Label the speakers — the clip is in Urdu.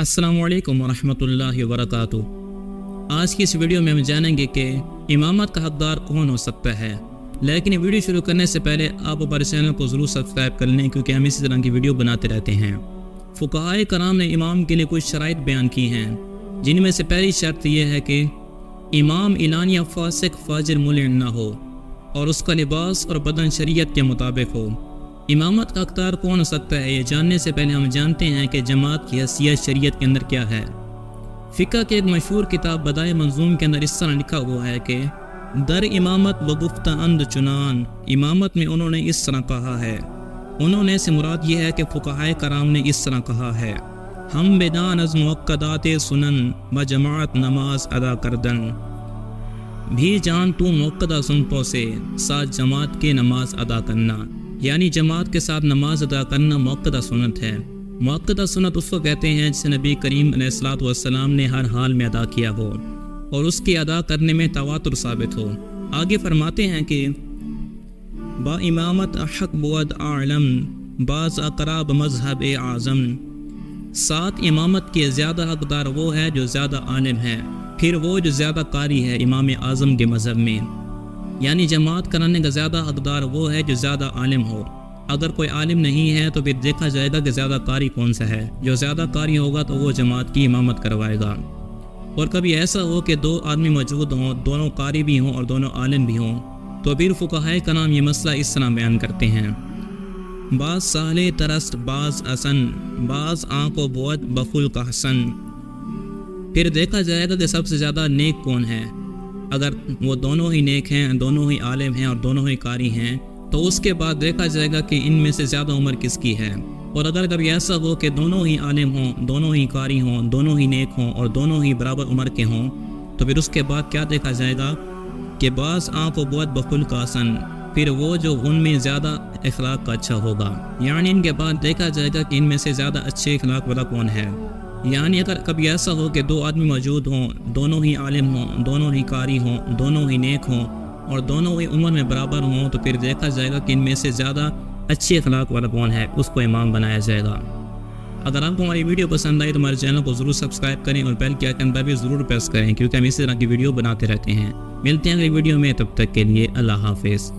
Speaker 1: السلام علیکم ورحمۃ اللہ وبرکاتہ۔ آج کی اس ویڈیو میں ہم جانیں گے کہ امامت کا حقدار کون ہو سکتا ہے، لیکن ویڈیو شروع کرنے سے پہلے آپ ہمارے چینل کو ضرور سبسکرائب کر لیں، کیونکہ ہم اسی طرح کی ویڈیو بناتے رہتے ہیں۔ فقہائے کرام نے امام کے لیے کچھ شرائط بیان کی ہیں، جن میں سے پہلی شرط یہ ہے کہ امام اعلانیہ فاسق فاجر ملعن نہ ہو اور اس کا لباس اور بدن شریعت کے مطابق ہو۔ امامت کا اختیار کون ہو سکتا ہے، یہ جاننے سے پہلے ہم جانتے ہیں کہ جماعت کی حیثیت شریعت کے اندر کیا ہے۔ فقہ کے ایک مشہور کتاب بدائع منظوم کے اندر اس طرح لکھا ہوا ہے کہ در امامت و گفتہ اند چنان، امامت میں انہوں نے اس طرح کہا ہے۔ انہوں نے سے مراد یہ ہے کہ فقہائے کرام نے اس طرح کہا ہے، ہم بدان از موقدات سنن با جماعت نماز ادا کردن، بھی جان تو موقدہ سنتوں سے ساتھ جماعت کے نماز ادا کرنا، یعنی جماعت کے ساتھ نماز ادا کرنا موقدہ سنت ہے۔ موقدہ سنت اس کو کہتے ہیں جسے نبی کریم علیہ الصلوۃ والسلام نے ہر حال میں ادا کیا ہو اور اس کی ادا کرنے میں تواتر ثابت ہو۔ آگے فرماتے ہیں کہ با امامت حق بود اعلم بعض اقراب مذہب اعظم، ساتھ امامت کے زیادہ حقدار وہ ہے جو زیادہ عالم ہے، پھر وہ جو زیادہ قاری ہے امام اعظم کے مذہب میں، یعنی جماعت کرانے کا زیادہ حقدار وہ ہے جو زیادہ عالم ہو۔ اگر کوئی عالم نہیں ہے تو پھر دیکھا جائے گا کہ زیادہ قاری کون سا ہے، جو زیادہ قاری ہوگا تو وہ جماعت کی امامت کروائے گا۔ اور کبھی ایسا ہو کہ دو آدمی موجود ہوں، دونوں قاری بھی ہوں اور دونوں عالم بھی ہوں، تو پھر فقہائے کرام یہ مسئلہ اس طرح بیان کرتے ہیں، بعض سالے ترست بعض حسن بعض آنکھ و بود بخل کا حسن۔ پھر دیکھا جائے گا کہ سب سے زیادہ نیک کون ہے۔ اگر وہ دونوں ہی نیک ہیں، دونوں ہی عالم ہیں اور دونوں ہی قاری ہیں، تو اس کے بعد دیکھا جائے گا کہ ان میں سے زیادہ عمر کس کی ہے۔ اور اگر کبھی ایسا ہو کہ دونوں ہی عالم ہوں، دونوں ہی قاری ہوں، دونوں ہی نیک ہوں اور دونوں ہی برابر عمر کے ہوں، تو پھر اس کے بعد کیا دیکھا جائے گا کہ بعض آنکھ و بود بخل کا حسن، پھر وہ جو ان میں زیادہ اخلاق کا اچھا ہوگا، یعنی ان کے بعد دیکھا جائے گا کہ ان میں سے زیادہ اچھے اخلاق والا کون ہے۔ یعنی اگر کبھی ایسا ہو کہ دو آدمی موجود ہوں، دونوں ہی عالم ہوں، دونوں ہی قاری ہوں، دونوں ہی نیک ہوں اور دونوں ہی عمر میں برابر ہوں، تو پھر دیکھا جائے گا کہ ان میں سے زیادہ اچھے اخلاق والا کون ہے، اس کو امام بنایا جائے گا۔ اگر آپ کو ہماری ویڈیو پسند آئی تو ہمارے چینل کو ضرور سبسکرائب کریں اور بیل کے آئکن پر بھی ضرور پریس کریں، کیونکہ ہم اسی طرح کی ویڈیو بناتے رہتے ہیں۔ ملتے ہیں اگلی ویڈیو میں، تب تک کے لیے اللہ حافظ۔